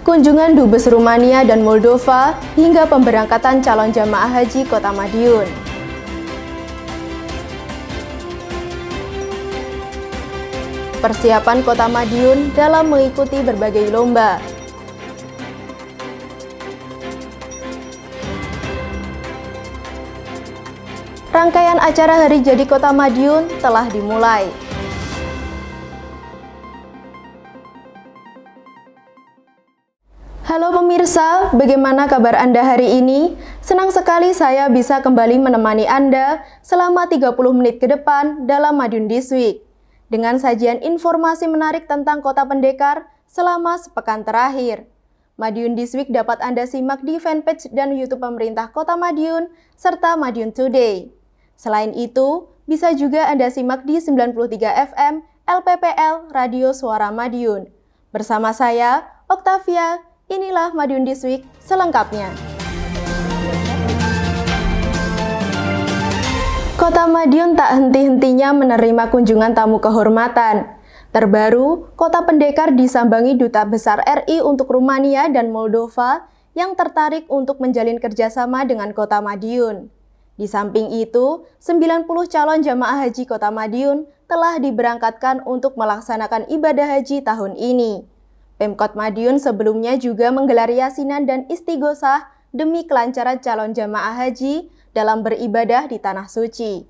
kunjungan Dubes Rumania dan Moldova, hingga pemberangkatan calon jamaah haji Kota Madiun. Persiapan Kota Madiun dalam mengikuti berbagai lomba. Rangkaian acara Hari Jadi Kota Madiun telah dimulai. Halo pemirsa, bagaimana kabar Anda hari ini? Senang sekali saya bisa kembali menemani Anda selama 30 menit ke depan dalam Madiun This Week, dengan sajian informasi menarik tentang Kota Pendekar selama sepekan terakhir. Madiun This Week dapat Anda simak di fanpage dan YouTube pemerintah Kota Madiun, serta Madiun Today. Selain itu, bisa juga Anda simak di 93 FM LPPL Radio Suara Madiun. Bersama saya, Octavia. Inilah Madiun This Week selengkapnya. Kota Madiun tak henti-hentinya menerima kunjungan tamu kehormatan. Terbaru, Kota Pendekar disambangi Duta Besar RI untuk Rumania dan Moldova yang tertarik untuk menjalin kerjasama dengan Kota Madiun. Di samping itu, 90 calon jamaah haji Kota Madiun telah diberangkatkan untuk melaksanakan ibadah haji tahun ini. Pemkot Madiun sebelumnya juga menggelar yasinan dan istighosah demi kelancaran calon jamaah haji dalam beribadah di Tanah Suci.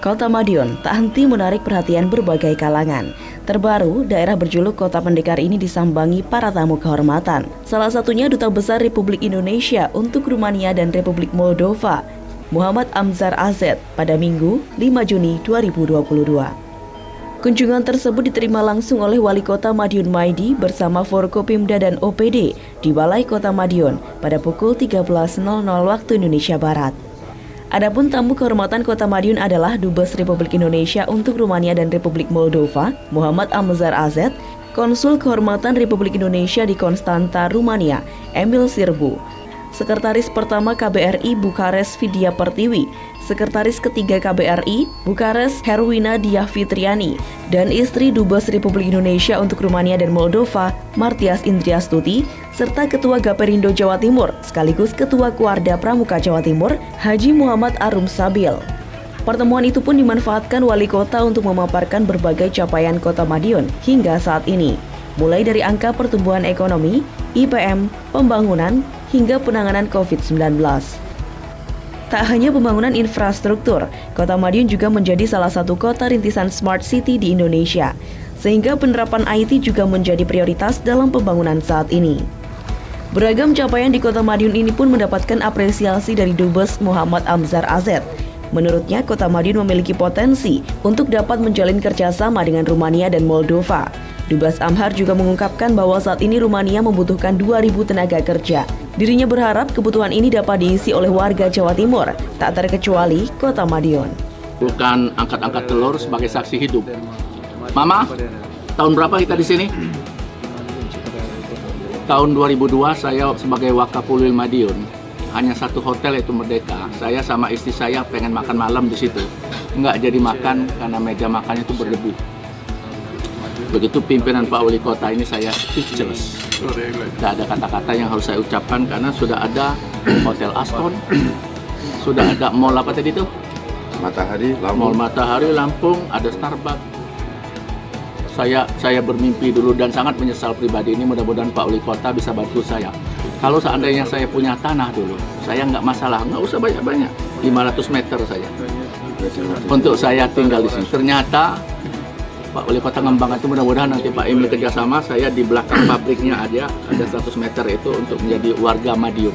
Kota Madiun tak henti menarik perhatian berbagai kalangan. Terbaru, daerah berjuluk Kota Pendekar ini disambangi para tamu kehormatan. Salah satunya Duta Besar Republik Indonesia untuk Rumania dan Republik Moldova, Muhammad Amzar Azet, pada Minggu 5 Juni 2022. Kunjungan tersebut diterima langsung oleh Wali Kota Madiun Maidi bersama Forkopimda dan OPD di Balai Kota Madiun pada pukul 13.00 waktu Indonesia Barat. Adapun tamu kehormatan Kota Madiun adalah Dubes Republik Indonesia untuk Rumania dan Republik Moldova, Muhammad Amzar Azet, Konsul Kehormatan Republik Indonesia di Konstanta, Rumania, Emil Sirbu, Sekretaris Pertama KBRI Bukares Vidya Pertiwi, Sekretaris Ketiga KBRI Bukares Herwina Diah Fitriani, dan istri Dubes Republik Indonesia untuk Rumania dan Moldova, Martias Indriastuti, serta Ketua Gaperindo Jawa Timur sekaligus Ketua Kuarda Pramuka Jawa Timur, Haji Muhammad Arum Sabil. Pertemuan itu pun dimanfaatkan Wali Kota untuk memaparkan berbagai capaian Kota Madiun hingga saat ini, mulai dari angka pertumbuhan ekonomi, IPM, pembangunan, hingga penanganan COVID-19. Tak hanya pembangunan infrastruktur, Kota Madiun juga menjadi salah satu kota rintisan Smart City di Indonesia, sehingga penerapan IT juga menjadi prioritas dalam pembangunan saat ini. Beragam capaian di Kota Madiun ini pun mendapatkan apresiasi dari Dubes Muhammad Amzar Azet. Menurutnya, Kota Madiun memiliki potensi untuk dapat menjalin kerjasama dengan Rumania dan Moldova. Dubes Amhar juga mengungkapkan bahwa saat ini Rumania membutuhkan 2.000 tenaga kerja. Dirinya berharap kebutuhan ini dapat diisi oleh warga Jawa Timur, tak terkecuali Kota Madiun. Bukan angkat-angkat telur sebagai saksi hidup. Mama, tahun berapa kita di sini? Tahun 2002 saya sebagai Wakapolwil Madiun. Hanya satu hotel yaitu Merdeka. Saya sama istri saya pengen makan malam di situ. Nggak jadi makan karena meja makannya itu berlebih. Begitu pimpinan Pak Wali Kota ini saya speechless. Tidak ada kata-kata yang harus saya ucapkan karena sudah ada Hotel Aston, sudah ada mall apa tadi itu? Matahari, Lampung. Mall Matahari, Lampung, ada Starbucks. Saya bermimpi dulu dan sangat menyesal pribadi ini. Mudah-mudahan Pak Wali Kota bisa bantu saya. Kalau seandainya saya punya tanah dulu, saya nggak masalah, nggak usah banyak-banyak, 500 meter saja untuk saya tinggal di sini. Ternyata Pak Wali Kota Ngembang itu mudah-mudahan nanti Pak Emil kerjasama, saya di belakang pabriknya ada 100 meter itu untuk menjadi warga Madiun.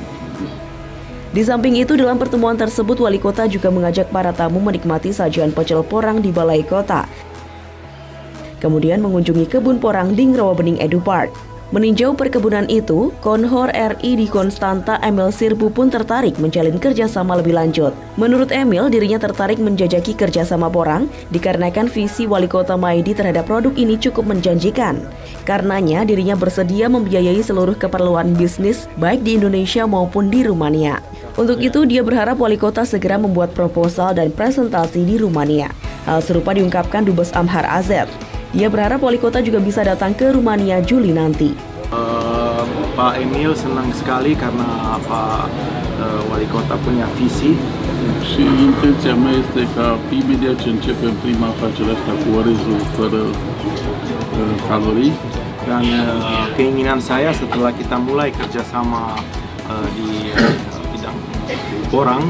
Di samping itu, dalam pertemuan tersebut Wali Kota juga mengajak para tamu menikmati sajian pecel porang di Balai Kota. Kemudian mengunjungi kebun porang di Rawabening Edu Park. Meninjau perkebunan itu, Konhor RI di Konstanta Emil Sirbu pun tertarik menjalin kerjasama lebih lanjut. Menurut Emil, dirinya tertarik menjajaki kerjasama porang dikarenakan visi Wali Kota Maidi terhadap produk ini cukup menjanjikan. Karenanya, dirinya bersedia membiayai seluruh keperluan bisnis baik di Indonesia maupun di Rumania. Untuk itu, dia berharap Wali Kota segera membuat proposal dan presentasi di Rumania. Hal serupa diungkapkan Dubes Amhar Azet. Dia berharap wali kota juga bisa datang ke Rumania Juli nanti. Pak Emil senang sekali karena Pak Wali Kota punya visi. Și intenția mea este ca imediat ce începem prima afacere asta cu orezul fără calorii, Dan keinginan saya setelah kita mulai kerjasama di bidang orang,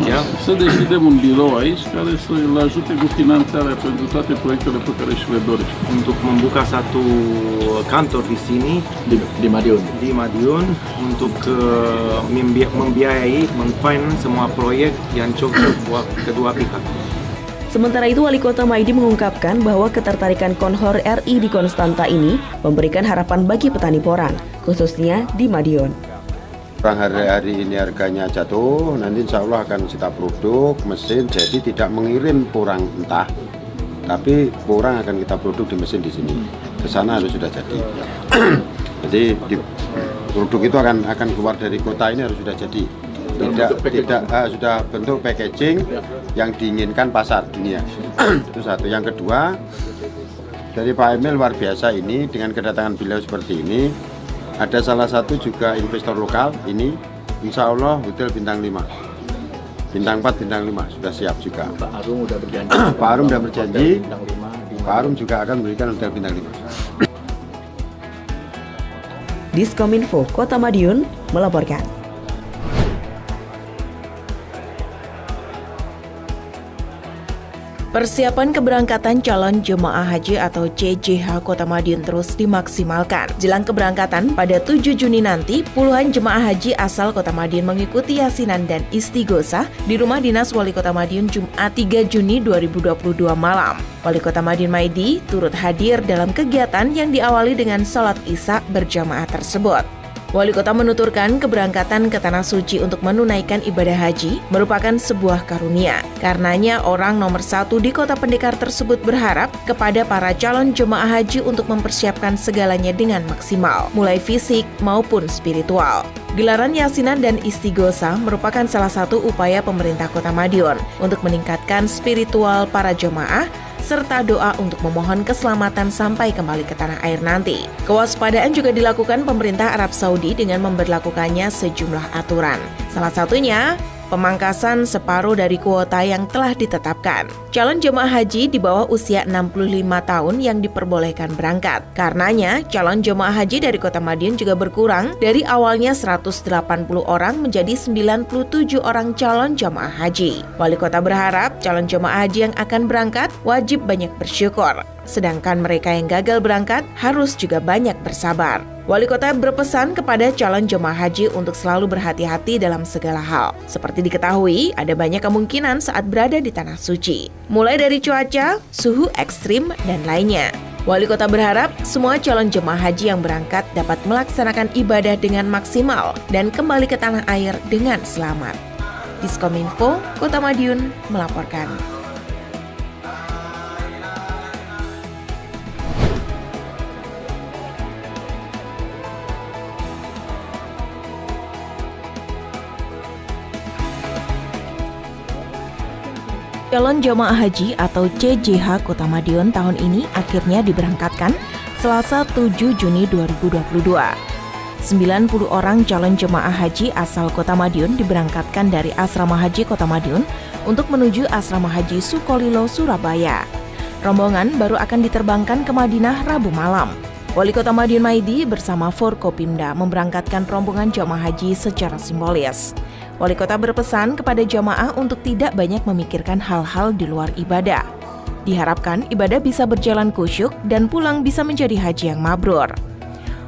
ya, să deschidem un birou aici care să-l ajute cu finanțarea pentru toate proiectele pe care și le dorește. untuk membuka satu kantor di sini di Madiun. di Madiun untuk membiayai, mengfinance semua proyek yang cocok buat kedua pihak. Sementara itu, Wali Kota Maidi mengungkapkan bahwa ketertarikan Konhor RI di Konstanta ini memberikan harapan bagi petani porang, khususnya di Madiun. Orang hari-hari ini harganya jatuh, nanti insya Allah akan kita produk mesin, jadi tidak mengirim porang mentah, tapi porang akan kita produk di mesin di sini. Ke sana harus sudah jadi. Jadi produk itu akan keluar dari kota ini harus sudah jadi. Sudah bentuk packaging yang diinginkan pasar dunia. Itu satu. Yang kedua, dari Pak Emil luar biasa ini dengan kedatangan beliau seperti ini. Ada salah satu juga investor lokal ini, insya Allah hotel bintang 5, bintang 4, bintang 5 sudah siap juga. Pak Arum udah berjanji. Pak Arum sudah berjanji. Bintang 5 di Pak Arum juga akan memberikan hotel bintang 5. Diskominfo Kota Madiun melaporkan. Persiapan keberangkatan calon jemaah haji atau CJH Kota Madiun terus dimaksimalkan. Jelang keberangkatan pada 7 Juni nanti, puluhan jemaah haji asal Kota Madiun mengikuti yasinan dan istighosah di Rumah Dinas Wali Kota Madiun Jumat 3 Juni 2022 malam. Wali Kota Madiun Maidi turut hadir dalam kegiatan yang diawali dengan sholat Isya berjamaah tersebut. Wali Kota menuturkan keberangkatan ke Tanah Suci untuk menunaikan ibadah haji merupakan sebuah karunia. Karenanya orang nomor 1 di Kota Pendekar tersebut berharap kepada para calon jemaah haji untuk mempersiapkan segalanya dengan maksimal, mulai fisik maupun spiritual. Gelaran yasinan dan istighosah merupakan salah satu upaya pemerintah Kota Madiun untuk meningkatkan spiritual para jemaah serta doa untuk memohon keselamatan sampai kembali ke tanah air nanti. Kewaspadaan juga dilakukan pemerintah Arab Saudi dengan memberlakukannya sejumlah aturan. Salah satunya, pemangkasan separuh dari kuota yang telah ditetapkan. Calon jemaah haji di bawah usia 65 tahun yang diperbolehkan berangkat. Karenanya, calon jemaah haji dari Kota Madiun juga berkurang dari awalnya 180 orang menjadi 97 orang calon jemaah haji. Wali Kota berharap calon jemaah haji yang akan berangkat wajib banyak bersyukur. Sedangkan mereka yang gagal berangkat harus juga banyak bersabar. Wali Kota berpesan kepada calon jemaah haji untuk selalu berhati-hati dalam segala hal. Seperti diketahui, ada banyak kemungkinan saat berada di Tanah Suci, mulai dari cuaca, suhu ekstrim, dan lainnya. Wali Kota berharap semua calon jemaah haji yang berangkat dapat melaksanakan ibadah dengan maksimal dan kembali ke tanah air dengan selamat. Diskominfo Kota Madiun melaporkan. Calon jemaah haji atau CJH Kota Madiun tahun ini akhirnya diberangkatkan Selasa 7 Juni 2022. 90 orang calon jemaah haji asal Kota Madiun diberangkatkan dari Asrama Haji Kota Madiun untuk menuju Asrama Haji Sukolilo, Surabaya. Rombongan baru akan diterbangkan ke Madinah Rabu malam. Wali Kota Madiun Maidi bersama Forkopimda memberangkatkan rombongan jemaah haji secara simbolis. Wali Kota berpesan kepada jamaah untuk tidak banyak memikirkan hal-hal di luar ibadah. Diharapkan ibadah bisa berjalan khusyuk dan pulang bisa menjadi haji yang mabrur.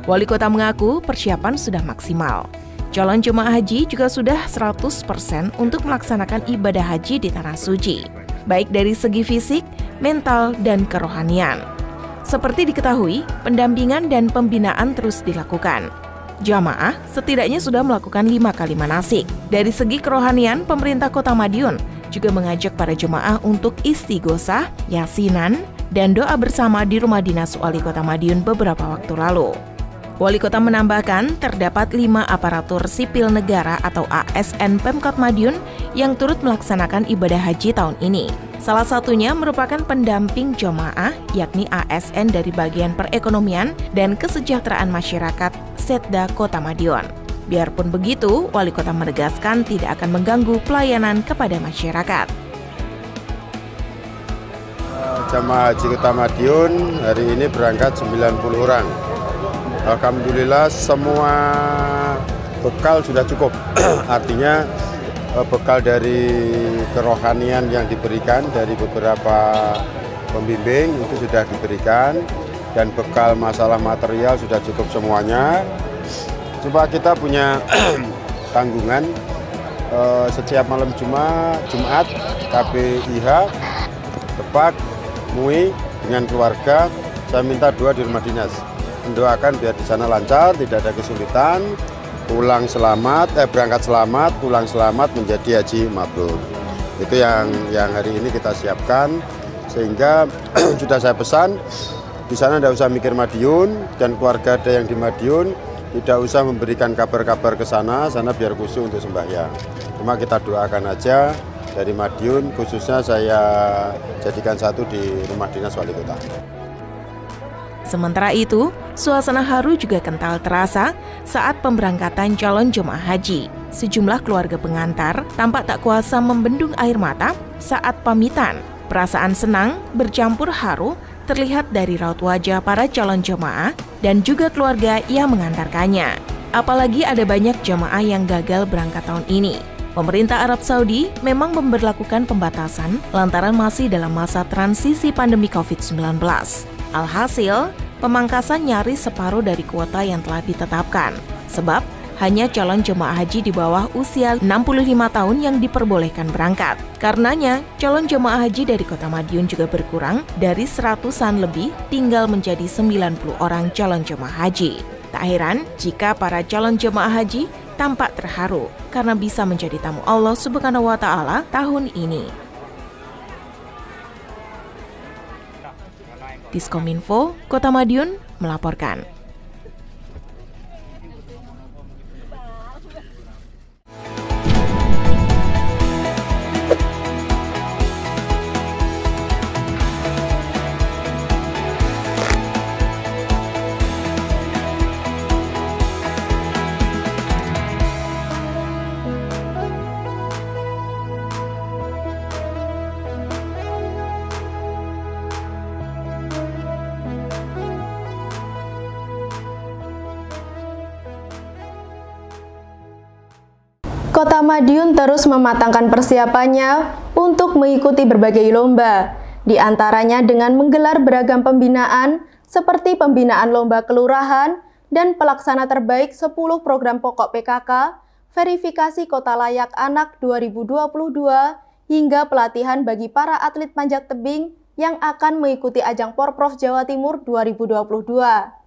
Wali Kota mengaku persiapan sudah maksimal. Calon jemaah haji juga sudah 100% untuk melaksanakan ibadah haji di Tanah Suci, baik dari segi fisik, mental, dan kerohanian. Seperti diketahui, pendampingan dan pembinaan terus dilakukan. Jamaah setidaknya sudah melakukan 5 kali manasik. Dari segi kerohanian, pemerintah Kota Madiun juga mengajak para jemaah untuk istighosah, yasinan, dan doa bersama di Rumah Dinas Wali Kota Madiun beberapa waktu lalu. Wali Kota menambahkan terdapat 5 aparatur sipil negara atau ASN Pemkot Madiun yang turut melaksanakan ibadah haji tahun ini. Salah satunya merupakan pendamping jemaah, yakni ASN dari bagian perekonomian dan kesejahteraan masyarakat Setda Kota Madiun. Biarpun begitu, Wali Kota menegaskan tidak akan mengganggu pelayanan kepada masyarakat. Jamaah Haji Kota Madiun hari ini berangkat 90 orang. Alhamdulillah semua bekal sudah cukup. Artinya bekal dari kerohanian yang diberikan dari beberapa pembimbing itu sudah diberikan, dan bekal masalah material sudah cukup semuanya. Coba kita punya tanggungan setiap malam Jumat KPIH Depak MUI dengan keluarga, saya minta doa di rumah dinas, mendoakan biar di sana lancar, tidak ada kesulitan, berangkat selamat, pulang selamat, menjadi haji mabrur. Itu yang hari ini kita siapkan, sehingga sudah saya pesan di sana tidak usah mikir Madiun, dan keluarga ada yang di Madiun tidak usah memberikan kabar-kabar ke sana biar khusyuk untuk sembahyang. Cuma kita doakan aja dari Madiun, khususnya saya jadikan satu di rumah dinas wali kota. Sementara itu, suasana haru juga kental terasa saat pemberangkatan calon jemaah haji. Sejumlah keluarga pengantar tampak tak kuasa membendung air mata saat pamitan. Perasaan senang bercampur haru terlihat dari raut wajah para calon jemaah dan juga keluarga yang mengantarkannya. Apalagi ada banyak jemaah yang gagal berangkat tahun ini. Pemerintah Arab Saudi memang memberlakukan pembatasan lantaran masih dalam masa transisi pandemi COVID-19. Alhasil, pemangkasan nyaris separuh dari kuota yang telah ditetapkan. Sebab, hanya calon jemaah haji di bawah usia 65 tahun yang diperbolehkan berangkat. Karenanya, calon jemaah haji dari Kota Madiun juga berkurang dari 100-an lebih tinggal menjadi 90 orang calon jemaah haji. Tak heran jika para calon jemaah haji tampak terharu karena bisa menjadi tamu Allah Subhanahu wa Ta'ala tahun ini. Diskominfo, Kota Madiun melaporkan. Kota Madiun terus mematangkan persiapannya untuk mengikuti berbagai lomba, di antaranya dengan menggelar beragam pembinaan seperti pembinaan lomba kelurahan dan pelaksana terbaik 10 program pokok PKK, verifikasi kota layak anak 2022, hingga pelatihan bagi para atlet panjat tebing yang akan mengikuti ajang Porprov Jawa Timur 2022.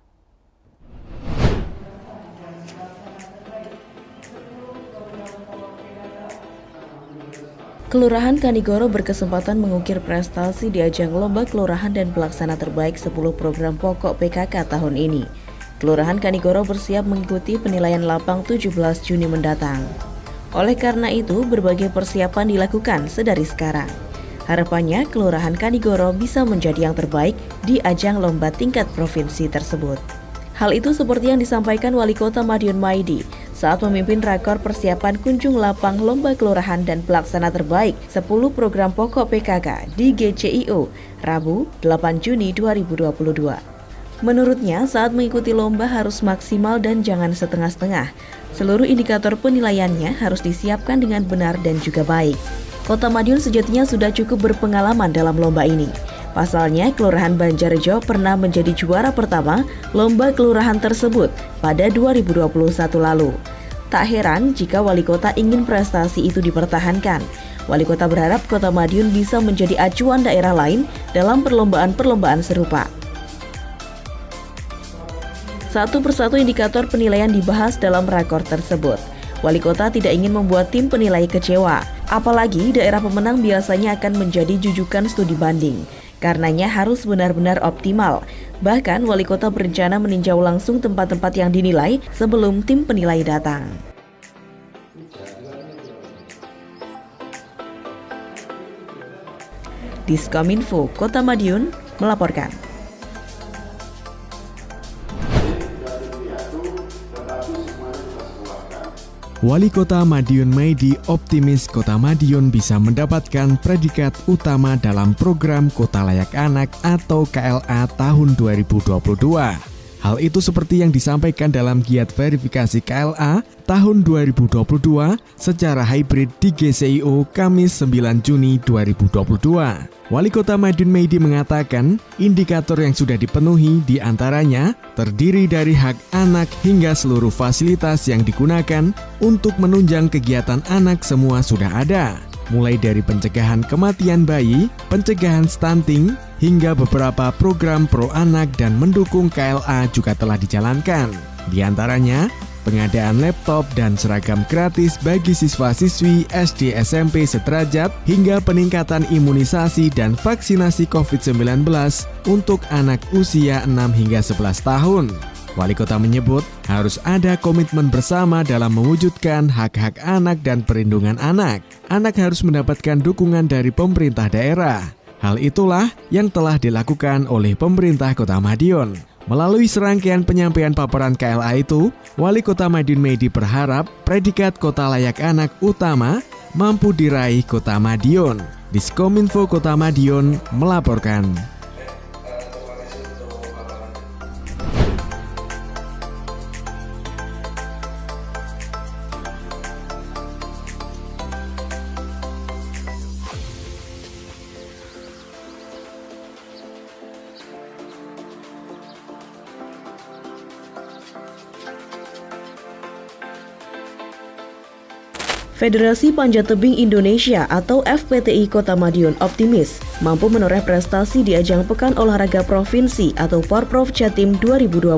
Kelurahan Kanigoro berkesempatan mengukir prestasi di ajang lomba kelurahan dan pelaksana terbaik 10 program pokok PKK tahun ini. Kelurahan Kanigoro bersiap mengikuti penilaian lapang 17 Juni mendatang. Oleh karena itu, berbagai persiapan dilakukan sedari sekarang. Harapannya, Kelurahan Kanigoro bisa menjadi yang terbaik di ajang lomba tingkat provinsi tersebut. Hal itu seperti yang disampaikan Wali Kota Madiun Maidi saat memimpin rakor persiapan kunjung lapang lomba kelurahan dan pelaksana terbaik 10 program pokok PKK di GCIO, Rabu 8 Juni 2022. Menurutnya, saat mengikuti lomba harus maksimal dan jangan setengah-setengah. Seluruh indikator penilaiannya harus disiapkan dengan benar dan juga baik. Kota Madiun sejatinya sudah cukup berpengalaman dalam lomba ini. Pasalnya, Kelurahan Banjarjo pernah menjadi juara pertama lomba kelurahan tersebut pada 2021 lalu. Tak heran jika Wali Kota ingin prestasi itu dipertahankan. Wali Kota berharap Kota Madiun bisa menjadi acuan daerah lain dalam perlombaan-perlombaan serupa. Satu persatu indikator penilaian dibahas dalam rakor tersebut. Wali Kota tidak ingin membuat tim penilai kecewa, apalagi daerah pemenang biasanya akan menjadi jujukan studi banding. Karenanya harus benar-benar optimal. Bahkan Wali Kota berencana meninjau langsung tempat-tempat yang dinilai sebelum tim penilai datang. Diskominfo Kota Madiun melaporkan. Wali Kota Madiun Maidi optimis Kota Madiun bisa mendapatkan predikat utama dalam program Kota Layak Anak atau KLA tahun 2022. Hal itu seperti yang disampaikan dalam giat verifikasi KLA tahun 2022 secara hybrid di GCIO Kamis 9 Juni 2022. Wali Kota Madiun Maidi mengatakan indikator yang sudah dipenuhi diantaranya terdiri dari hak anak hingga seluruh fasilitas yang digunakan untuk menunjang kegiatan anak semua sudah ada. Mulai dari pencegahan kematian bayi, pencegahan stunting, hingga beberapa program pro anak dan mendukung KLA juga telah dijalankan. Di antaranya, pengadaan laptop dan seragam gratis bagi siswa-siswi SD SMP sederajat hingga peningkatan imunisasi dan vaksinasi COVID-19 untuk anak usia 6 hingga 11 tahun. Wali Kota menyebut harus ada komitmen bersama dalam mewujudkan hak-hak anak dan perlindungan anak. Anak harus mendapatkan dukungan dari pemerintah daerah. Hal itulah yang telah dilakukan oleh pemerintah Kota Madiun. Melalui serangkaian penyampaian paparan KLA itu, Wali Kota Madiun Maidi berharap predikat Kota Layak Anak utama mampu diraih Kota Madiun. Diskominfo Kota Madiun melaporkan. Federasi Panjat Tebing Indonesia atau FPTI Kota Madiun optimis mampu menoreh prestasi di ajang Pekan Olahraga Provinsi atau Porprov Jatim 2022.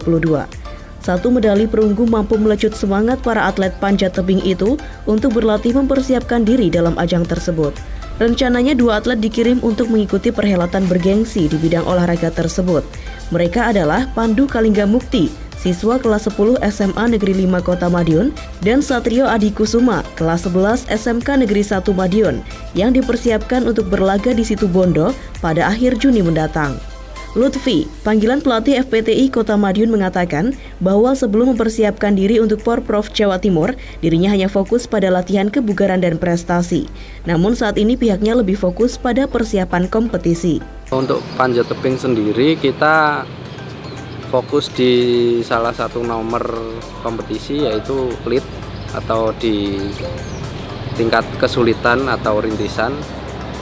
Satu medali perunggu mampu melecut semangat para atlet panjat tebing itu untuk berlatih mempersiapkan diri dalam ajang tersebut. Rencananya 2 atlet dikirim untuk mengikuti perhelatan bergengsi di bidang olahraga tersebut. Mereka adalah Pandu Kalingga Mukti, siswa kelas 10 SMA Negeri 5 Kota Madiun, dan Satrio Adi Kusuma, kelas 11 SMK Negeri 1 Madiun, yang dipersiapkan untuk berlaga di Situ Bondo pada akhir Juni mendatang. Lutfi, panggilan pelatih FPTI Kota Madiun mengatakan bahwa sebelum mempersiapkan diri untuk Porprov Jawa Timur, dirinya hanya fokus pada latihan kebugaran dan prestasi. Namun saat ini pihaknya lebih fokus pada persiapan kompetisi. Untuk panjat tebing sendiri kita fokus di salah satu nomor kompetisi yaitu lead atau di tingkat kesulitan atau rintisan,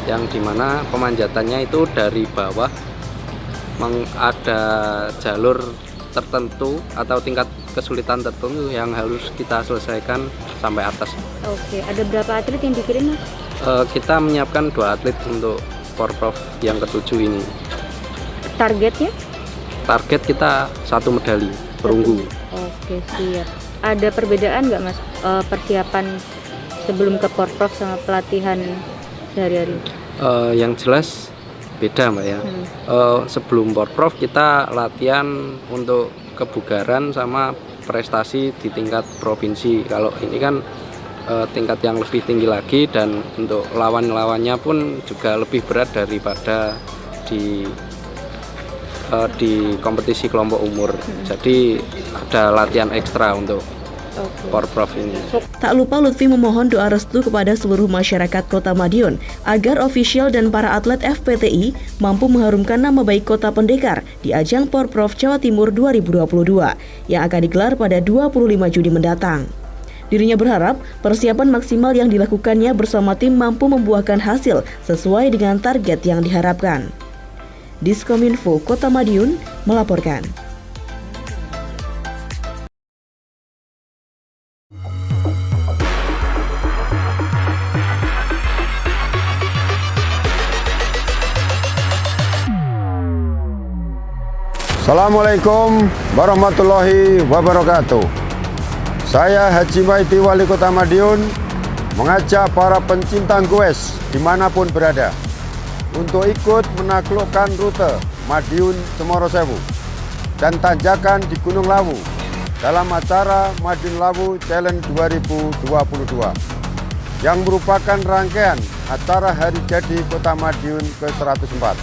yang dimana pemanjatannya itu dari bawah ada jalur tertentu atau tingkat kesulitan tertentu yang harus kita selesaikan sampai atas. Oke, ada berapa atlet yang dikirim, Mas? Kita menyiapkan 2 atlet untuk Porprov yang ke-7 ini. Targetnya? Target kita 1 medali perunggu. Oke, siap. Ada perbedaan nggak, Mas, persiapan sebelum ke Porprov sama pelatihan sehari-hari? Yang jelas beda, Mbak ya. Sebelum Porprov kita latihan untuk kebugaran sama prestasi di tingkat provinsi. Kalau ini kan tingkat yang lebih tinggi lagi, dan untuk lawan-lawannya pun juga lebih berat daripada di kompetisi kelompok umur. Jadi ada latihan ekstra untuk Porprov ini. Tak lupa Lutfi memohon doa restu kepada seluruh masyarakat Kota Madiun agar ofisial dan para atlet FPTI mampu mengharumkan nama baik Kota Pendekar di ajang Porprov Jawa Timur 2022 yang akan digelar pada 25 Juni mendatang. Dirinya berharap persiapan maksimal yang dilakukannya bersama tim mampu membuahkan hasil sesuai dengan target yang diharapkan. Diskominfo Kota Madiun melaporkan. Assalamualaikum warahmatullahi wabarakatuh. Saya Haji Maidi, Wali Kota Madiun, mengajak para pencinta goes dimanapun berada untuk ikut menaklukkan rute Madiun Cemoro Sewu dan tanjakan di Gunung Lawu dalam acara Madiun Lawu Challenge 2022. yang merupakan rangkaian acara Hari Jadi Kota Madiun ke-104.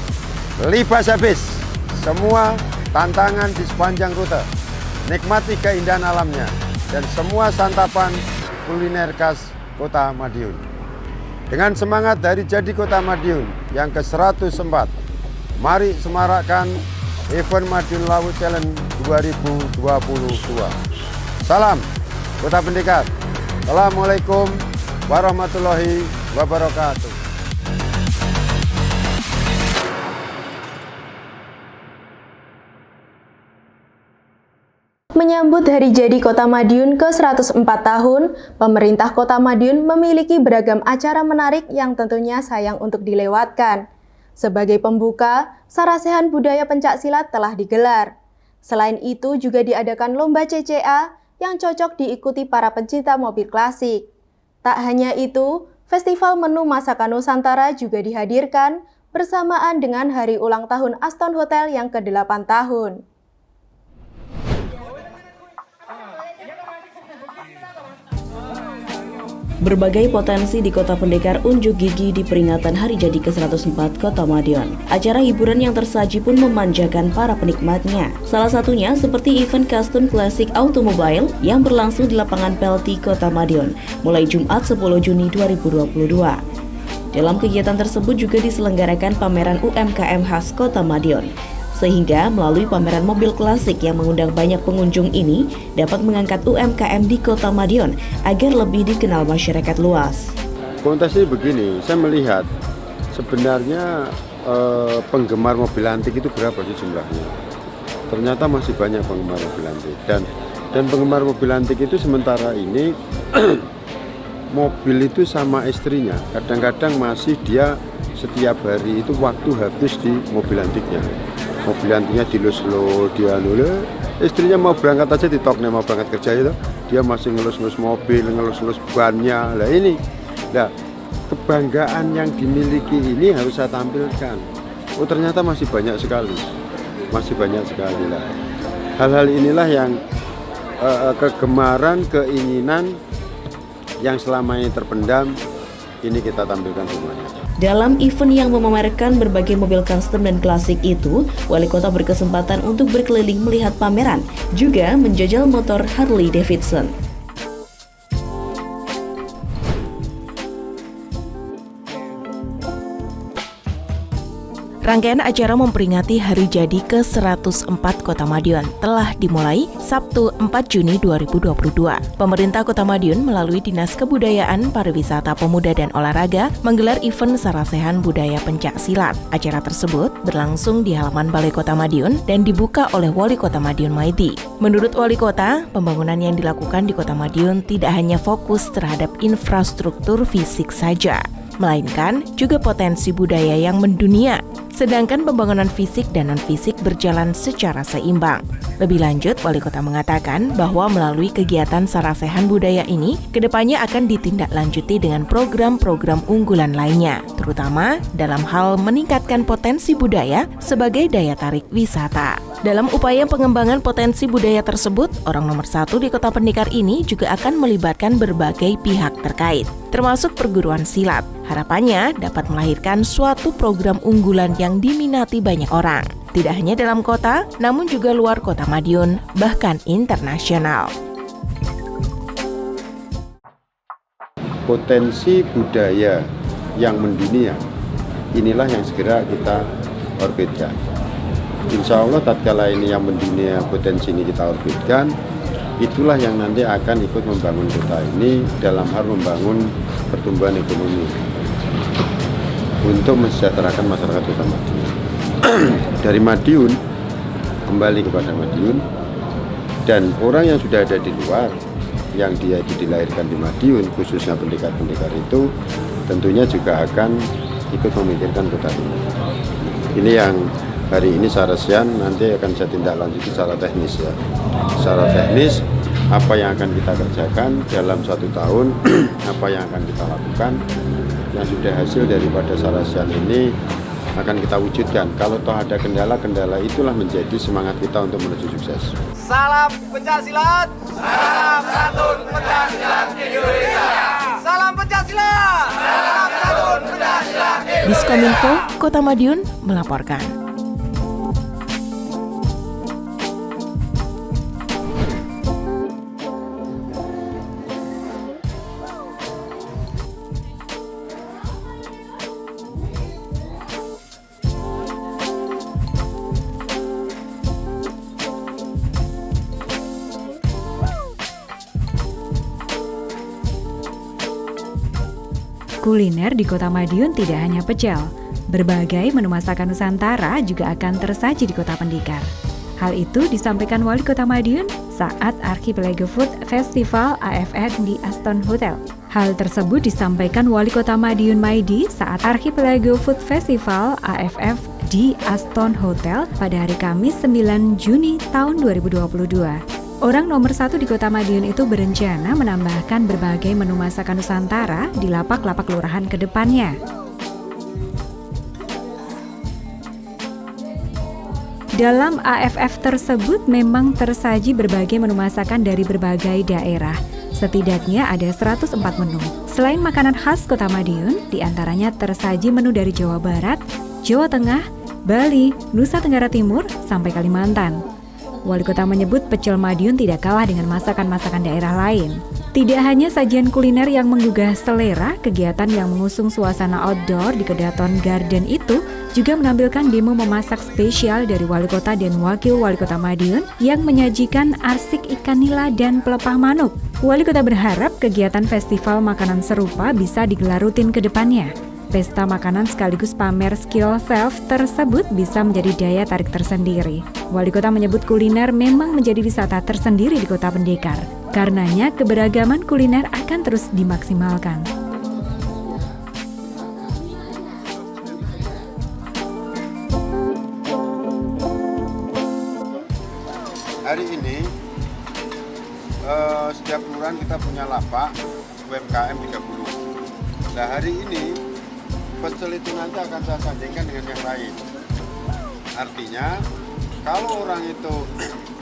Libas habis semua tantangan di sepanjang rute, nikmati keindahan alamnya, dan semua santapan kuliner khas Kota Madiun. Dengan semangat Hari Jadi Kota Madiun yang ke-104, mari semarakkan event Madiun Lawu Challenge 2022. Salam Kota Pendekar. Assalamualaikum warahmatullahi wabarakatuh. Menyambut Hari Jadi Kota Madiun ke-104 tahun, pemerintah Kota Madiun memiliki beragam acara menarik yang tentunya sayang untuk dilewatkan. Sebagai pembuka, Sarasehan Budaya Pencaksilat telah digelar. Selain itu juga diadakan Lomba CCA yang cocok diikuti para pencinta mobil klasik. Tak hanya itu, Festival Menu Masakan Nusantara juga dihadirkan bersamaan dengan hari ulang tahun Aston Hotel yang ke-8 tahun. Berbagai potensi di Kota Pendekar unjuk gigi di peringatan Hari Jadi ke-104 Kota Madiun. Acara hiburan yang tersaji pun memanjakan para penikmatnya. Salah satunya seperti event custom klasik automobile yang berlangsung di lapangan Pelti Kota Madiun mulai Jumat 10 Juni 2022. Dalam kegiatan tersebut juga diselenggarakan pameran UMKM khas Kota Madiun. Sehingga melalui pameran mobil klasik yang mengundang banyak pengunjung ini dapat mengangkat UMKM di Kota Madiun agar lebih dikenal masyarakat luas. Kontes ini begini, saya melihat sebenarnya penggemar mobil antik itu berapa sih jumlahnya? Ternyata masih banyak penggemar mobil antik dan penggemar mobil antik itu sementara ini mobil itu sama istrinya. Kadang-kadang masih dia setiap hari itu waktu habis di mobil antiknya. Mobil antiknya dilus-lus, dia nuleh. Istrinya mau berangkat aja di toknya, mau berangkat kerja itu, dia masih ngelus-ngelus mobil, ngelus-ngelus bannya. Lah ini, nah kebanggaan yang dimiliki ini harus saya tampilkan. Oh ternyata masih banyak sekali lah. Hal-hal inilah yang kegemaran, keinginan yang selama ini terpendam, ini kita tampilkan semuanya. Dalam event yang memamerkan berbagai mobil custom dan klasik itu, Wali Kota berkesempatan untuk berkeliling melihat pameran, juga menjajal motor Harley Davidson. Rangkaian acara memperingati Hari Jadi ke-104 Kota Madiun telah dimulai Sabtu 4 Juni 2022. Pemerintah Kota Madiun melalui Dinas Kebudayaan, Pariwisata, Pemuda dan Olahraga menggelar event Sarasehan Budaya Pencaksilat. Acara tersebut berlangsung di halaman Balai Kota Madiun dan dibuka oleh Wali Kota Madiun Maidi. Menurut Wali Kota, pembangunan yang dilakukan di Kota Madiun tidak hanya fokus terhadap infrastruktur fisik saja, melainkan juga potensi budaya yang mendunia. Sedangkan pembangunan fisik dan non-fisik berjalan secara seimbang. Lebih lanjut, Wali Kota mengatakan bahwa melalui kegiatan Sarasehan Budaya ini, kedepannya akan ditindaklanjuti dengan program-program unggulan lainnya, terutama dalam hal meningkatkan potensi budaya sebagai daya tarik wisata. Dalam upaya pengembangan potensi budaya tersebut, orang nomor 1 di Kota Pendekar ini juga akan melibatkan berbagai pihak terkait, termasuk perguruan silat. Harapannya dapat melahirkan suatu program unggulan yang diminati banyak orang, tidak hanya dalam kota, namun juga luar Kota Madiun, bahkan internasional. Potensi budaya yang mendunia, inilah yang segera kita orbitkan. Insya Allah tatkala ini yang mendunia, potensi ini kita orbitkan, itulah yang nanti akan ikut membangun kota ini dalam hal membangun pertumbuhan ekonomi untuk mensejahterakan masyarakat Kota Madiun. Dari Madiun kembali kepada Madiun, dan orang yang sudah ada di luar yang dia itu dilahirkan di Madiun, khususnya pendekar-pendekar itu tentunya juga akan ikut memikirkan kota ini. Ini yang hari ini Sarasehan nanti akan saya tindak lanjuti secara teknis ya. Secara teknis apa yang akan kita kerjakan dalam 1 tahun, apa yang akan kita lakukan, yang sudah hasil daripada Sarasehan ini akan kita wujudkan. Kalau toh ada kendala-kendala, itulah menjadi semangat kita untuk menuju sukses. Salam pencaksilat, salam santun pencaksilat Indonesia. Salam Pancasila. Salam satu Pancasila. Diskominfo Kota Madiun melaporkan. Kuliner di Kota Madiun tidak hanya pecel. Berbagai menu masakan Nusantara juga akan tersaji di Kota Pendekar. Hal itu disampaikan Wali Kota Madiun saat Archipelago Food Festival AFF di Aston Hotel. Hal tersebut disampaikan Wali Kota Madiun Maidi saat Archipelago Food Festival AFF di Aston Hotel pada hari Kamis 9 Juni tahun 2022. Orang nomor 1 di Kota Madiun itu berencana menambahkan berbagai menu masakan Nusantara di lapak-lapak kelurahan ke depannya. Dalam AFF tersebut memang tersaji berbagai menu masakan dari berbagai daerah. Setidaknya ada 104 menu. Selain makanan khas Kota Madiun, diantaranya tersaji menu dari Jawa Barat, Jawa Tengah, Bali, Nusa Tenggara Timur, sampai Kalimantan. Wali Kota menyebut pecel Madiun tidak kalah dengan masakan-masakan daerah lain. Tidak hanya sajian kuliner yang menggugah selera, kegiatan yang mengusung suasana outdoor di Kedaton Garden itu juga menampilkan demo memasak spesial dari Wali Kota dan Wakil Wali Kota Madiun yang menyajikan arsik ikan nila dan pelepah manuk. Wali Kota berharap kegiatan festival makanan serupa bisa digelar rutin ke depannya. Pesta makanan sekaligus pamer skill self tersebut bisa menjadi daya tarik tersendiri. Wali Kota menyebut kuliner memang menjadi wisata tersendiri di Kota Pendekar. Karenanya keberagaman kuliner akan terus dimaksimalkan. Hari ini setiap kelurahan kita punya lapak UMKM 30. Nah hari ini pecel itu nanti akan saya sandingkan dengan yang lain. Artinya, kalau orang itu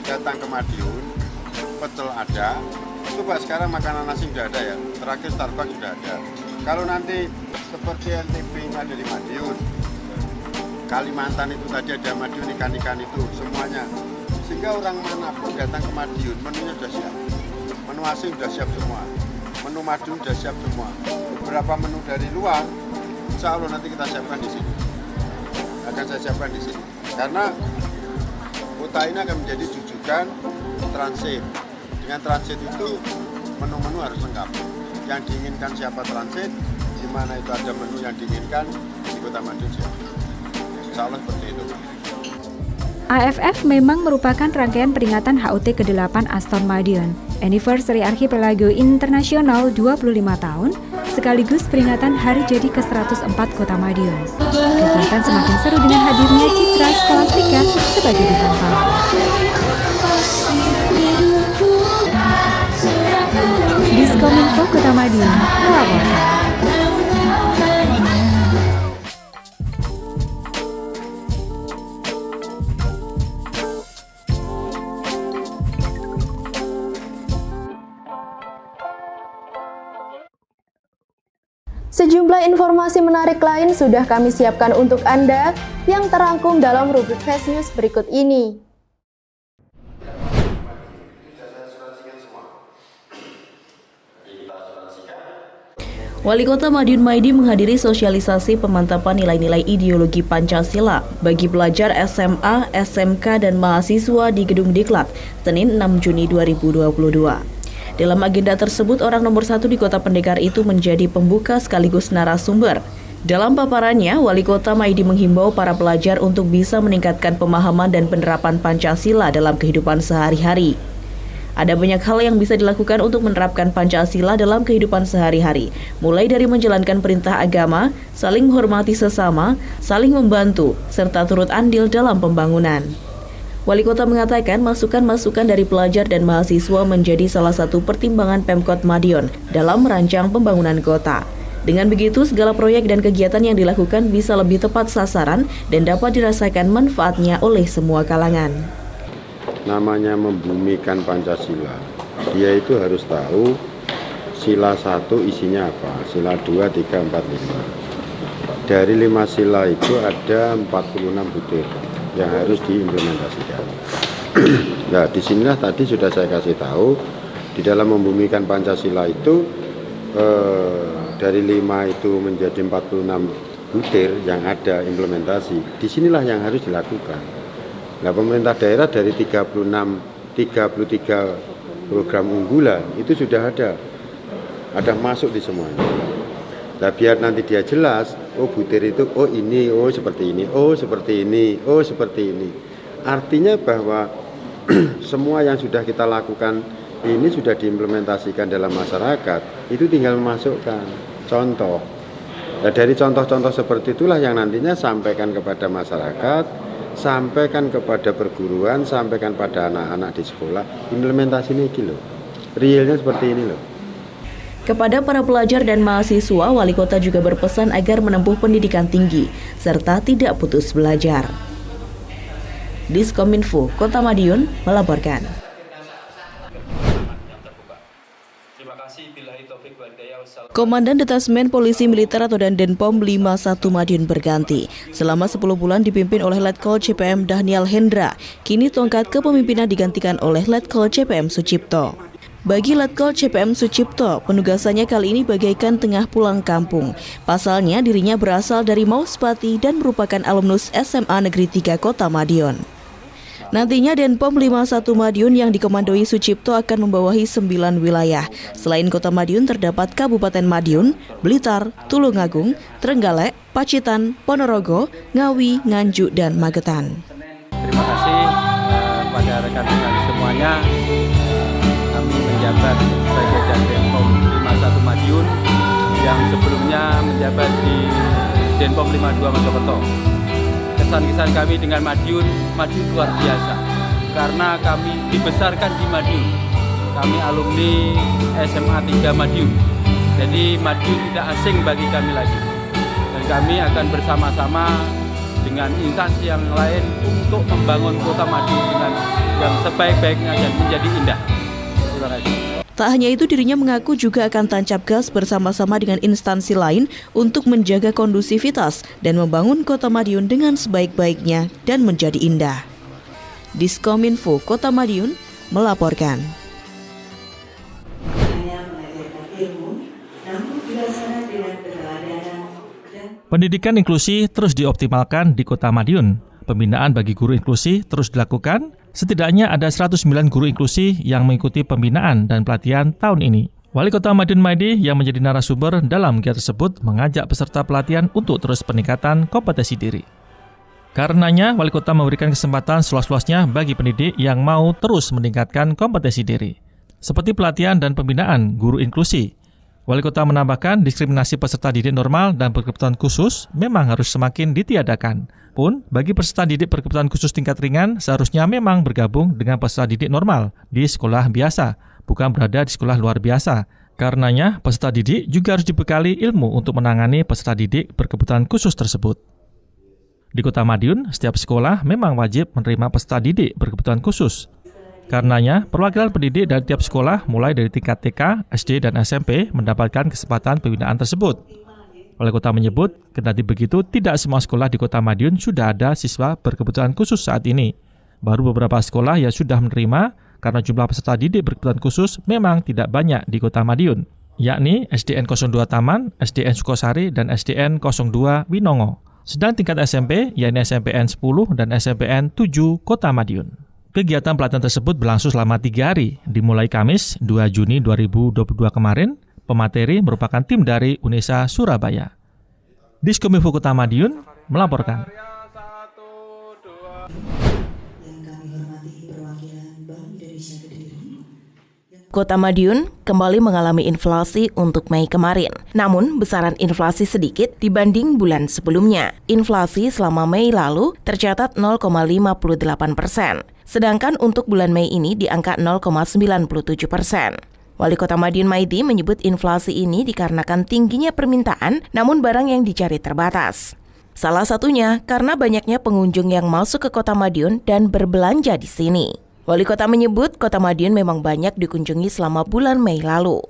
datang ke Madiun, pecel ada, coba sekarang makanan nasi sudah ada ya, terakhir Starbucks sudah ada. Kalau nanti seperti NTB ini ada di Madiun, Kalimantan itu tadi ada Madiun, ikan-ikan itu, semuanya. Sehingga orang manapun datang ke Madiun, menunya sudah siap. Menu asing sudah siap semua, menu Madiun sudah siap semua. Beberapa menu dari luar, insya Allah nanti kita siapkan di sini. Akan saya siapkan di sini. Karena kota ini akan menjadi jujukan transit. Dengan transit itu menu-menu harus lengkap. Yang diinginkan siapa transit, di mana itu ada menu yang diinginkan di Kota Madiun siap. Insya Allah seperti itu. AFF memang merupakan rangkaian peringatan HUT ke-8 Aston Madiun, Anniversary Archipelago Internasional 25 tahun, sekaligus peringatan hari jadi ke-104 Kota Madiun. Kegiatan semakin seru dengan hadirnya Citra Skolastika sebagai bintang tamu. Diskominfo Kota Madiun melaporkan. Sejumlah informasi menarik lain sudah kami siapkan untuk Anda yang terangkum dalam rubrik Fast News berikut ini. Wali Kota Madiun Maidi menghadiri sosialisasi pemantapan nilai-nilai ideologi Pancasila bagi pelajar SMA, SMK, dan mahasiswa di Gedung Diklat, Senin 6 Juni 2022. Dalam agenda tersebut, orang nomor 1 di Kota Pendekar itu menjadi pembuka sekaligus narasumber. Dalam paparannya, Wali Kota Maidi menghimbau para pelajar untuk bisa meningkatkan pemahaman dan penerapan Pancasila dalam kehidupan sehari-hari. Ada banyak hal yang bisa dilakukan untuk menerapkan Pancasila dalam kehidupan sehari-hari, mulai dari menjalankan perintah agama, saling menghormati sesama, saling membantu, serta turut andil dalam pembangunan. Wali Kota mengatakan masukan-masukan dari pelajar dan mahasiswa menjadi salah satu pertimbangan Pemkot Madiun dalam merancang pembangunan kota. Dengan begitu, segala proyek dan kegiatan yang dilakukan bisa lebih tepat sasaran dan dapat dirasakan manfaatnya oleh semua kalangan. Namanya membumikan Pancasila, dia itu harus tahu sila 1 isinya apa, sila 2, 3, 4, 5. Dari 5 sila itu ada 46 butir yang harus diimplementasikan. Nah, disinilah tadi sudah saya kasih tahu, di dalam membumikan Pancasila itu dari 5 itu menjadi 46 butir yang ada implementasi. Disinilah yang harus dilakukan. Nah, pemerintah daerah dari 33 program unggulan itu sudah ada masuk di semuanya. Nah, biar nanti dia jelas, oh butir itu, oh ini, oh seperti ini, oh seperti ini, oh seperti ini. Artinya bahwa semua yang sudah kita lakukan ini sudah diimplementasikan dalam masyarakat, itu tinggal memasukkan contoh. Nah, dari contoh-contoh seperti itulah yang nantinya sampaikan kepada masyarakat, sampaikan kepada perguruan, sampaikan pada anak-anak di sekolah, implementasinya ini loh, realnya seperti ini loh. Kepada para pelajar dan mahasiswa, Wali Kota juga berpesan agar menempuh pendidikan tinggi, serta tidak putus belajar. Diskominfo Kota Madiun melaporkan. Komandan Detasmen Polisi Militer atau Denpom 51 Madiun berganti. Selama 10 bulan dipimpin oleh Letkol CPM Daniel Hendra, kini tongkat kepemimpinan digantikan oleh Letkol CPM Sucipto. Bagi Letkol CPM Sucipto, penugasannya kali ini bagaikan tengah pulang kampung. Pasalnya dirinya berasal dari Mauspati dan merupakan alumnus SMA Negeri 3 Kota Madiun. Nantinya Denpom 51 Madiun yang dikomandoi Sucipto akan membawahi 9 wilayah. Selain Kota Madiun terdapat Kabupaten Madiun, Blitar, Tulungagung, Trenggalek, Pacitan, Ponorogo, Ngawi, Nganjuk, dan Magetan. Terima kasih kepada rekan-rekan semuanya. Kami menjabat sebagai Denpom 51 Madiun yang sebelumnya menjabat di Denpom 52 Mojokerto. Kesan-kesan kami dengan Madiun luar biasa karena kami dibesarkan di Madiun. Kami alumni SMA 3 Madiun. Jadi Madiun tidak asing bagi kami lagi. Dan kami akan bersama-sama dengan instansi yang lain untuk membangun Kota Madiun dengan yang sebaik-baiknya dan menjadi indah. Terima kasih. Tak hanya itu, dirinya mengaku juga akan tancap gas bersama-sama dengan instansi lain untuk menjaga kondusivitas dan membangun Kota Madiun dengan sebaik-baiknya dan menjadi indah. Diskominfo Kota Madiun melaporkan. Pendidikan inklusi terus dioptimalkan di Kota Madiun. Pembinaan bagi guru inklusi terus dilakukan. Setidaknya ada 109 guru inklusi yang mengikuti pembinaan dan pelatihan tahun ini. Wali Kota Madiun Maidi yang menjadi narasumber dalam kegiatan tersebut mengajak peserta pelatihan untuk terus peningkatan kompetensi diri. Karenanya, Wali Kota memberikan kesempatan seluas-luasnya bagi pendidik yang mau terus meningkatkan kompetensi diri. Seperti pelatihan dan pembinaan guru inklusi. Wali Kota menambahkan diskriminasi peserta didik normal dan berkebutuhan khusus memang harus semakin ditiadakan. Pun, bagi peserta didik berkebutuhan khusus tingkat ringan, seharusnya memang bergabung dengan peserta didik normal di sekolah biasa, bukan berada di sekolah luar biasa. Karenanya, peserta didik juga harus dibekali ilmu untuk menangani peserta didik berkebutuhan khusus tersebut. Di Kota Madiun, setiap sekolah memang wajib menerima peserta didik berkebutuhan khusus. Karenanya, perwakilan pendidik dari tiap sekolah, mulai dari tingkat TK, SD, dan SMP, mendapatkan kesempatan pembinaan tersebut. Wali Kota menyebut, kendati begitu, tidak semua sekolah di Kota Madiun sudah ada siswa berkebutuhan khusus saat ini. Baru beberapa sekolah yang sudah menerima karena jumlah peserta didik berkebutuhan khusus memang tidak banyak di Kota Madiun, yakni SDN 02 Taman, SDN Sukosari, dan SDN 02 Winongo. Sedang tingkat SMP, yakni SMPN 10 dan SMPN 7 Kota Madiun. Kegiatan pelatihan tersebut berlangsung selama 3 hari, dimulai Kamis 2 Juni 2022 kemarin. Pemateri merupakan tim dari UNESA Surabaya. Diskominfo Kota Madiun melaporkan. Kota Madiun kembali mengalami inflasi untuk Mei kemarin. Namun, besaran inflasi sedikit dibanding bulan sebelumnya. Inflasi selama Mei lalu tercatat 0,58%. Sedangkan untuk bulan Mei ini di angka 0,97%. Wali Kota Madiun Maidi menyebut inflasi ini dikarenakan tingginya permintaan, namun barang yang dicari terbatas. Salah satunya karena banyaknya pengunjung yang masuk ke Kota Madiun dan berbelanja di sini. Wali Kota menyebut Kota Madiun memang banyak dikunjungi selama bulan Mei lalu.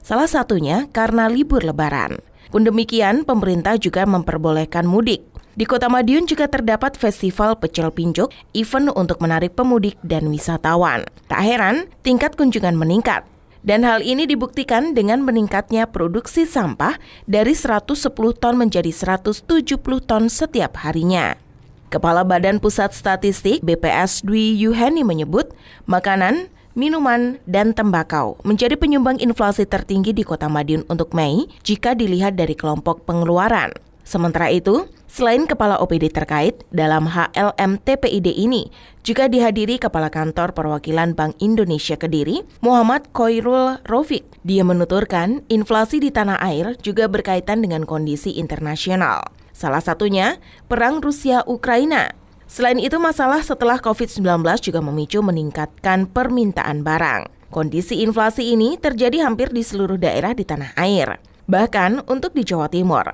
salah satunya karena libur Lebaran. Pun demikian, pemerintah juga memperbolehkan mudik. Di Kota Madiun juga terdapat festival pecel pinjuk, event untuk menarik pemudik dan wisatawan. Tak heran, tingkat kunjungan meningkat. Dan hal ini dibuktikan dengan meningkatnya produksi sampah dari 110 ton menjadi 170 ton setiap harinya. Kepala Badan Pusat Statistik BPS Dwi Yuhani menyebut, makanan, minuman, dan tembakau menjadi penyumbang inflasi tertinggi di Kota Madiun untuk Mei jika dilihat dari kelompok pengeluaran. Sementara itu, selain Kepala OPD terkait, dalam HLM TPID ini juga dihadiri Kepala Kantor Perwakilan Bank Indonesia Kediri, Muhammad Khoirul Raufik. Dia menuturkan, inflasi di tanah air juga berkaitan dengan kondisi internasional. Salah satunya, perang Rusia-Ukraina. Selain itu, masalah setelah COVID-19 juga memicu meningkatkan permintaan barang. Kondisi inflasi ini terjadi hampir di seluruh daerah di tanah air. Bahkan untuk di Jawa Timur,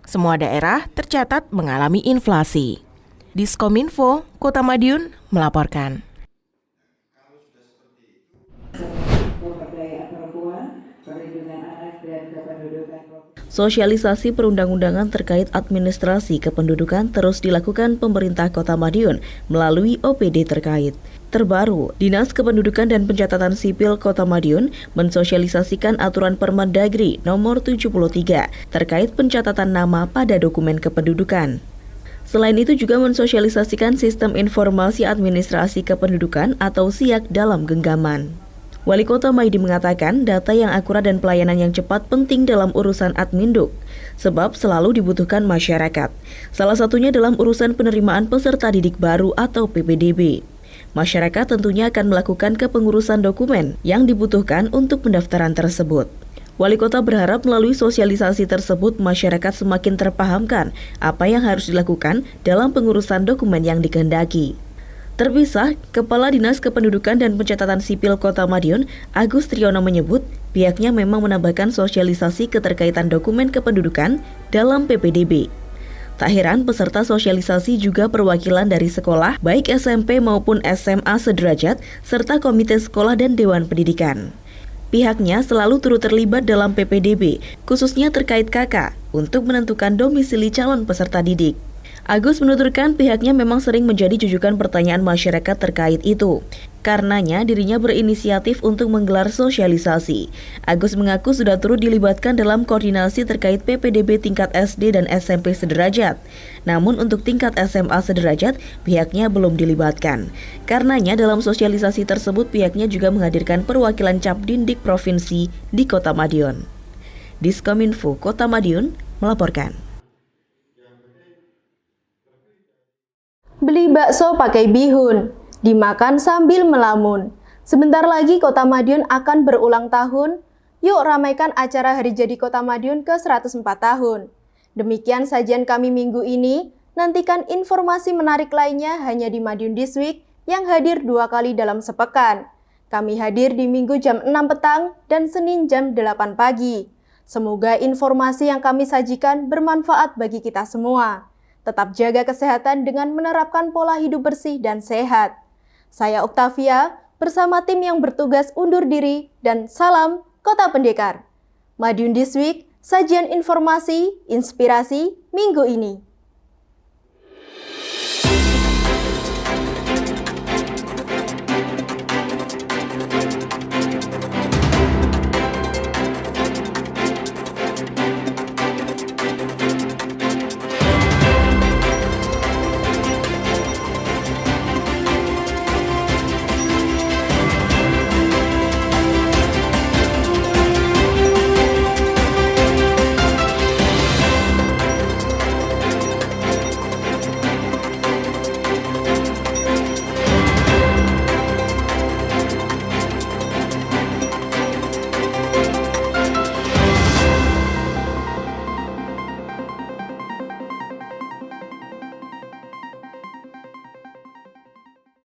semua daerah tercatat mengalami inflasi. Diskominfo, Kota Madiun melaporkan. Sosialisasi perundang-undangan terkait administrasi kependudukan terus dilakukan pemerintah Kota Madiun melalui OPD terkait. Terbaru, Dinas Kependudukan dan Pencatatan Sipil Kota Madiun mensosialisasikan aturan Permendagri nomor 73 terkait pencatatan nama pada dokumen kependudukan. Selain itu juga mensosialisasikan sistem informasi administrasi kependudukan atau SIAK dalam genggaman. Wali Kota Maidi mengatakan data yang akurat dan pelayanan yang cepat penting dalam urusan adminduk, sebab selalu dibutuhkan masyarakat. Salah satunya dalam urusan penerimaan peserta didik baru atau PPDB. Masyarakat tentunya akan melakukan kepengurusan dokumen yang dibutuhkan untuk pendaftaran tersebut. Wali Kota berharap melalui sosialisasi tersebut masyarakat semakin terpahamkan apa yang harus dilakukan dalam pengurusan dokumen yang dikehendaki. Terpisah, Kepala Dinas Kependudukan dan Pencatatan Sipil Kota Madiun, Agus Triyono menyebut, pihaknya memang menambahkan sosialisasi keterkaitan dokumen kependudukan dalam PPDB. Tak heran peserta sosialisasi juga perwakilan dari sekolah, baik SMP maupun SMA sederajat, serta komite sekolah dan Dewan Pendidikan. Pihaknya selalu turut terlibat dalam PPDB, khususnya terkait KK, untuk menentukan domisili calon peserta didik. Agus menuturkan pihaknya memang sering menjadi jujukan pertanyaan masyarakat terkait itu. Karenanya dirinya berinisiatif untuk menggelar sosialisasi. Agus mengaku sudah turut dilibatkan dalam koordinasi terkait PPDB tingkat SD dan SMP sederajat. Namun untuk tingkat SMA sederajat, pihaknya belum dilibatkan. Karenanya dalam sosialisasi tersebut pihaknya juga menghadirkan perwakilan Capdindik Provinsi di Kota Madiun. Diskominfo Kota Madiun melaporkan. Beli bakso pakai bihun, dimakan sambil melamun. Sebentar lagi Kota Madiun akan berulang tahun. Yuk ramaikan acara Hari Jadi Kota Madiun ke-104 tahun. Demikian sajian kami minggu ini. Nantikan informasi menarik lainnya hanya di Madiun This Week yang hadir 2 kali dalam sepekan. Kami hadir di Minggu jam 6 petang dan Senin jam 8 pagi. Semoga informasi yang kami sajikan bermanfaat bagi kita semua. Tetap jaga kesehatan dengan menerapkan pola hidup bersih dan sehat. Saya Oktavia, bersama tim yang bertugas undur diri, dan salam Kota Pendekar. Madiun This Week, sajian informasi, inspirasi minggu ini.